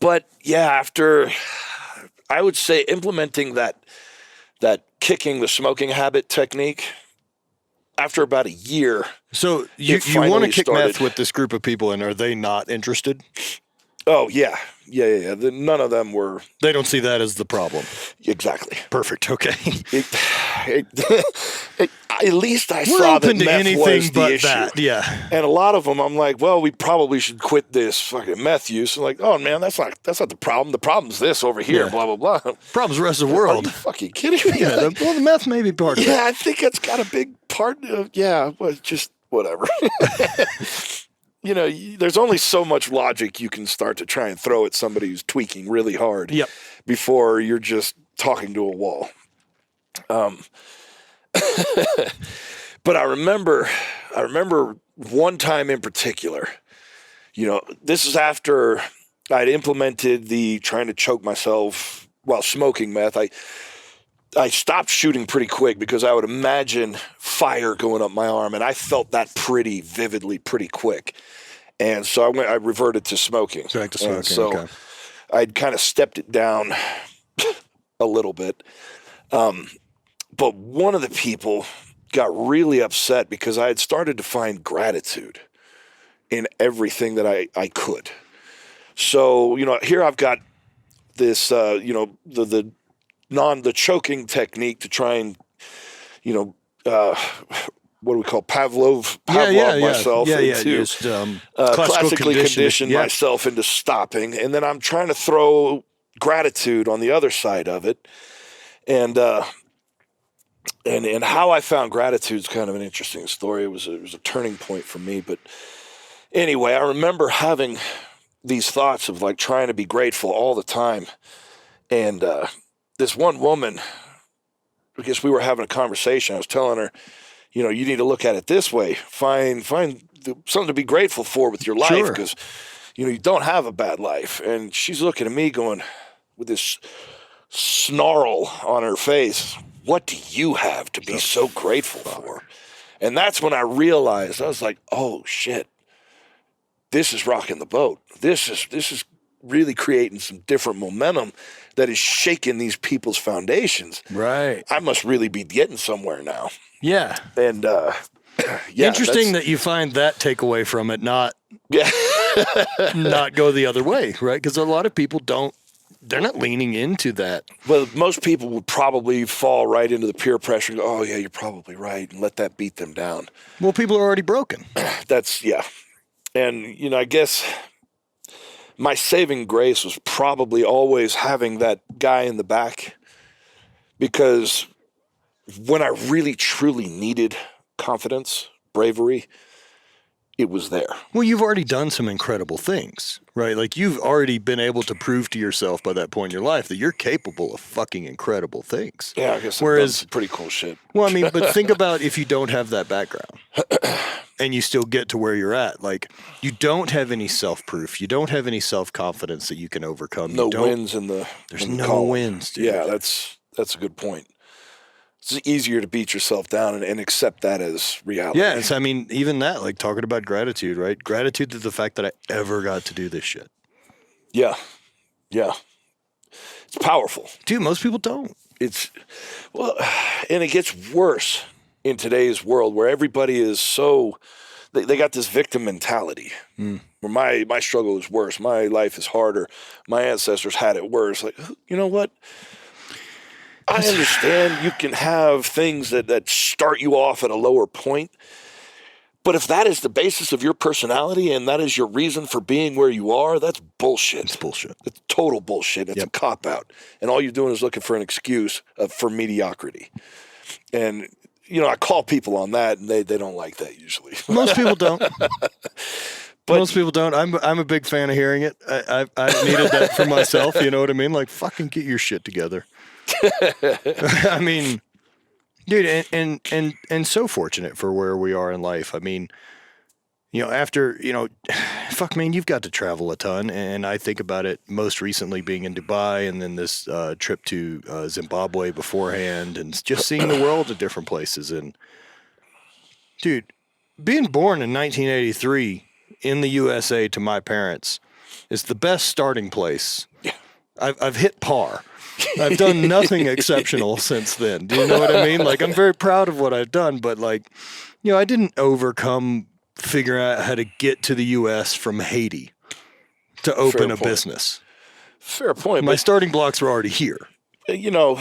But yeah, after I would say implementing that kicking the smoking habit technique, after about a year. So you want to kick meth with this group of people, and are they not interested? Oh, yeah. None of them were. They don't see that as the problem. Exactly. Perfect. Okay. At least I We're saw open that to meth anything was the but issue. that. Yeah. And a lot of them, I'm like, well, we probably should quit this fucking meth use. And like, oh man, that's not the problem. The problem's this over here. Yeah. Blah blah blah. Problem's the rest of the Are world. you fucking kidding me? Yeah. The meth may be part of it. Yeah, I think it's got a big part of. Yeah, well, just whatever. You know, there's only so much logic you can start to try and throw at somebody who's tweaking really hard. Yep. Before you're just talking to a wall. But I remember one time in particular, you know, this is after I'd implemented the trying to choke myself while smoking meth. I stopped shooting pretty quick because I would imagine fire going up my arm, and I felt that pretty vividly, pretty quick. And so I reverted to smoking. Back to smoking, and so okay. I'd kind of stepped it down a little bit. But one of the people got really upset because I had started to find gratitude in everything that I could. So, you know, here I've got this, you know, the choking technique to try and, you know, what do we call Pavlov myself into Just, classically condition myself into stopping. And then I'm trying to throw gratitude on the other side of it. And how I found gratitude is kind of an interesting story. It was a turning point for me. But anyway, I remember having these thoughts of like trying to be grateful all the time. And this one woman, I guess we were having a conversation. I was telling her, you know, you need to look at it this way. Find something to be grateful for with your life because, you know, you don't have a bad life. And she's looking at me going with this snarl on her face, what do you have to be so grateful for? And that's when I realized, I was like, oh shit, this is rocking the boat. This is really creating some different momentum that is shaking these people's foundations. Right. I must really be getting somewhere now. Yeah. And interesting that you find that takeaway from it, not go the other way, right? Because a lot of people they're not leaning into that. Well, most people would probably fall right into the peer pressure and go, oh yeah, you're probably right, and let that beat them down. Well, people are already broken. Yeah. And, you know, I guess my saving grace was probably always having that guy in the back, because when I really, truly needed confidence, bravery, it was there. Well, you've already done some incredible things, right? Like you've already been able to prove to yourself by that point in your life that you're capable of fucking incredible things. Yeah, I guess I've done some pretty cool shit. Well, I mean, but think about if you don't have that background and you still get to where you're at. Like you don't have any self-proof. You don't have any self-confidence that you can overcome. No wins in the There's in the no column. wins, dude. Yeah, that's a good point. It's easier to beat yourself down and accept that as reality. Yeah, I mean, even that, like talking about gratitude, right? Gratitude to the fact that I ever got to do this shit. Yeah. It's powerful. Dude, most people don't. And it gets worse in today's world where everybody is so, they got this victim mentality. Where my struggle is worse. My life is harder. My ancestors had it worse. Like, you know what? I understand you can have things that start you off at a lower point, but if that is the basis of your personality and that is your reason for being where you are, that's bullshit. It's bullshit. It's total bullshit. It's a cop-out. And all you're doing is looking for an excuse for mediocrity. And, you know, I call people on that, and they don't like that usually. Most people don't. Most people don't. I'm a big fan of hearing it. I've needed that for myself. You know what I mean? Like, fucking get your shit together. I mean, dude, and so fortunate for where we are in life. I mean, you know, after, you know, fuck, man, you've got to travel a ton. And I think about it most recently being in Dubai and then this trip to Zimbabwe beforehand and just seeing the world at different places. And, dude, being born in 1983 in the USA to my parents is the best starting place. Yeah. I've hit par. I've done nothing exceptional since then. Do you know what I mean? Like, I'm very proud of what I've done, but like, you know, I didn't overcome figuring out how to get to the U.S. from Haiti to open a business. Fair point. My starting blocks were already here. You know,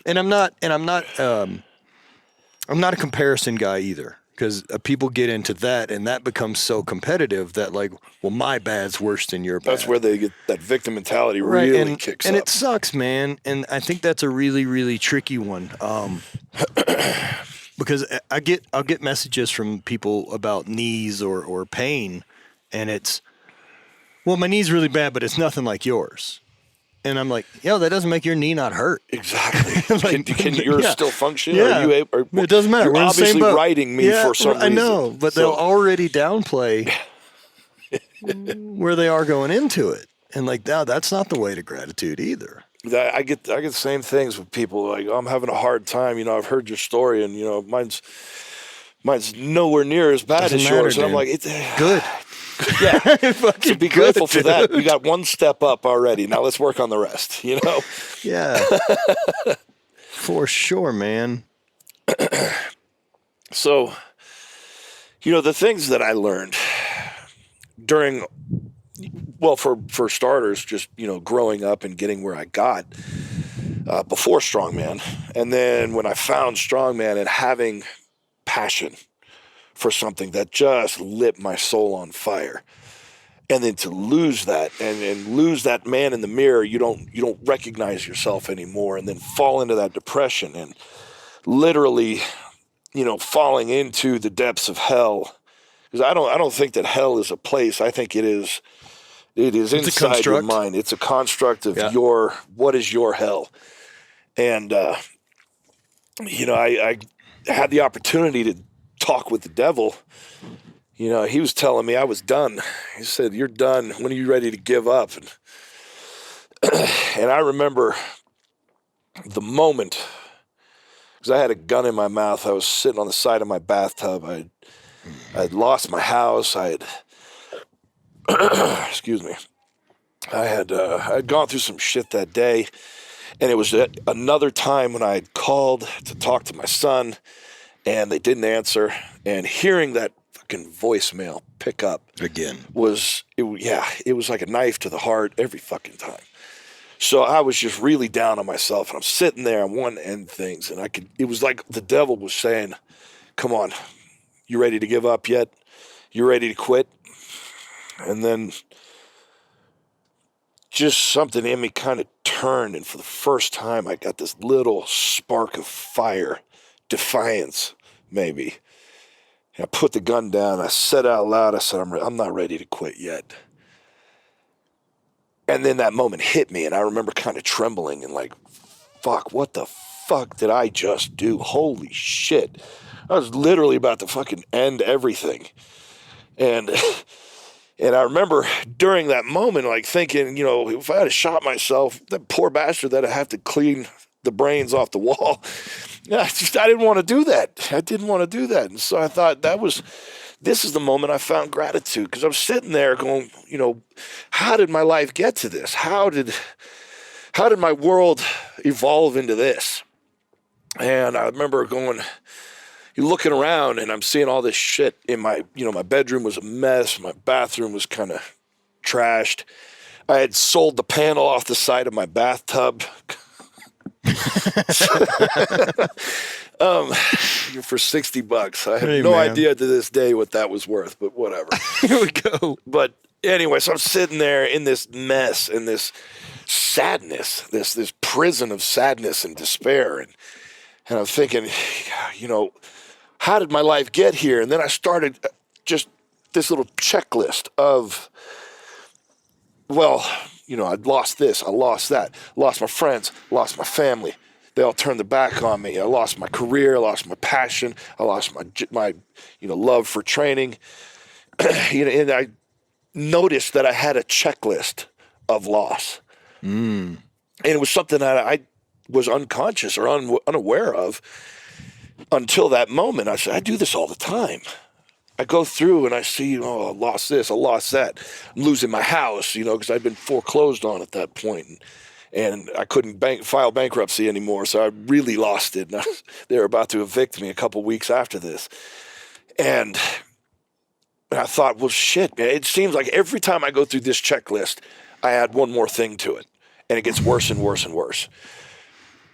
and I'm not a comparison guy either, because people get into that and that becomes so competitive that like, well, my bad's worse than your bad. That's where they get that victim mentality really kicks up. And it sucks, man. And I think that's a really, really tricky one. Because I'll get messages from people about knees or pain, and it's, well, my knee's really bad, but it's nothing like yours. And I'm like, yo, that doesn't make your knee not hurt. Exactly. Like, can you still function? Yeah. Are you able, it doesn't matter. You're We're obviously in the same boat. writing me for some reason. I know, but they'll already downplay where they are going into it. And like, no, that's not the way to gratitude either. I get the same things with people. Like, I'm having a hard time. You know, I've heard your story, and you know, mine's nowhere near as bad as yours. And I'm like, it's good. Yeah, so be grateful for that. You got one step up already. Now let's work on the rest. You know. Yeah. For sure, man. So, you know, the things that I learned during, well, for starters, just, you know, growing up and getting where I got before strongman, and then when I found strongman and having passion for something that just lit my soul on fire, and then to lose that and lose that man in the mirror, you don't recognize yourself anymore, and then fall into that depression and literally, you know, falling into the depths of hell. Because I don't think that hell is a place. I think it is inside your mind. It's a construct of what is your hell. And you know, I had the opportunity to talk with the devil. You know, he was telling me I was done. He said, "You're done. When are you ready to give up?" And I remember the moment, because I had a gun in my mouth. I was sitting on the side of my bathtub. I'd lost my house. Excuse me. I'd gone through some shit that day, and it was another time when I had called to talk to my son, and they didn't answer. And hearing that fucking voicemail pick up again it was like a knife to the heart every fucking time. So I was just really down on myself, and I'm sitting there, I want to end things, and it was like the devil was saying, "Come on, you ready to give up yet? You ready to quit?" And then just something in me kind of turned, and for the first time I got this little spark of fire, defiance maybe. And I put the gun down. I said out loud, I said, I'm not ready to quit yet. And then that moment hit me, and I remember kind of trembling and like, fuck, what the fuck did I just do? Holy shit. I was literally about to fucking end everything. And I remember during that moment, like thinking, you know, if I had shot myself, that poor bastard that I have to clean the brains off the wall. I didn't want to do that. I didn't want to do that. And so I thought this is the moment I found gratitude, because I'm sitting there going, you know, how did my life get to this? How did my world evolve into this? And I remember looking around, and I'm seeing all this shit in my bedroom was a mess. My bathroom was kind of trashed. I had sold the panel off the side of my bathtub. For $60. I have no idea to this day what that was worth, but whatever. Here we go. But anyway, so I'm sitting there in this mess and this sadness, this prison of sadness and despair, and I'm thinking, you know, how did my life get here? And then I started just this little checklist of, well, you know, I'd lost this, I lost that, lost my friends, lost my family. They all turned their back on me. I lost my career, I lost my passion, I lost my love for training. And I noticed that I had a checklist of loss. And it was something that I was unconscious or unaware of until that moment. I said, I do this all the time. I go through and I see, oh, I lost this, I lost that. I'm losing my house, because I'd been foreclosed on at that point. And I couldn't file bankruptcy anymore, so I really lost it. And they were about to evict me a couple weeks after this. And I thought, well, shit, man, it seems like every time I go through this checklist, I add one more thing to it. And it gets worse and worse and worse.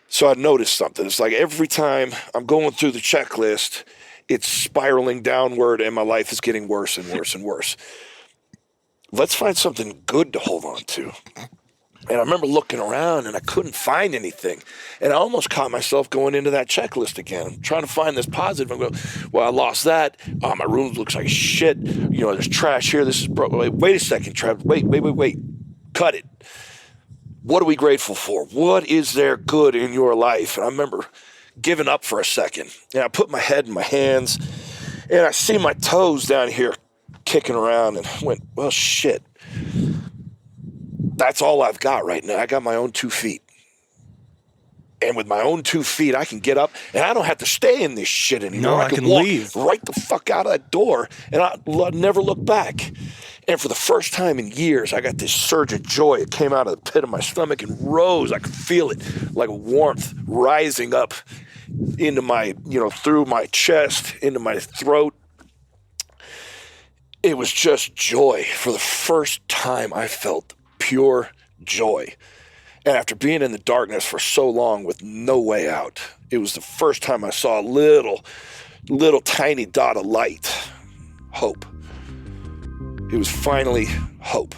So I noticed something. It's like every time I'm going through the checklist, it's spiraling downward and my life is getting worse and worse and worse. Let's find something good to hold on to. And I remember looking around and I couldn't find anything. And I almost caught myself going into that checklist again. I'm trying to find this positive. I'm going, well, I lost that. Oh, my room looks like shit. There's trash here. This is broken. Wait a second, Trav. Wait. Cut it. What are we grateful for? What is there good in your life? And I remember giving up for a second. And I put my head in my hands and I see my toes down here kicking around and went, well, shit. That's all I've got right now. I got my own 2 feet. And with my own 2 feet, I can get up and I don't have to stay in this shit anymore. No, I can walk leave right the fuck out of that door and I'll never look back. And for the first time in years, I got this surge of joy. It came out of the pit of my stomach and rose. I could feel it like a warmth rising up into my, through my chest, into my throat. It was just joy. For the first time, I felt pure joy. And after being in the darkness for so long with no way out, it was the first time I saw a little tiny dot of light. Hope. It was finally hope.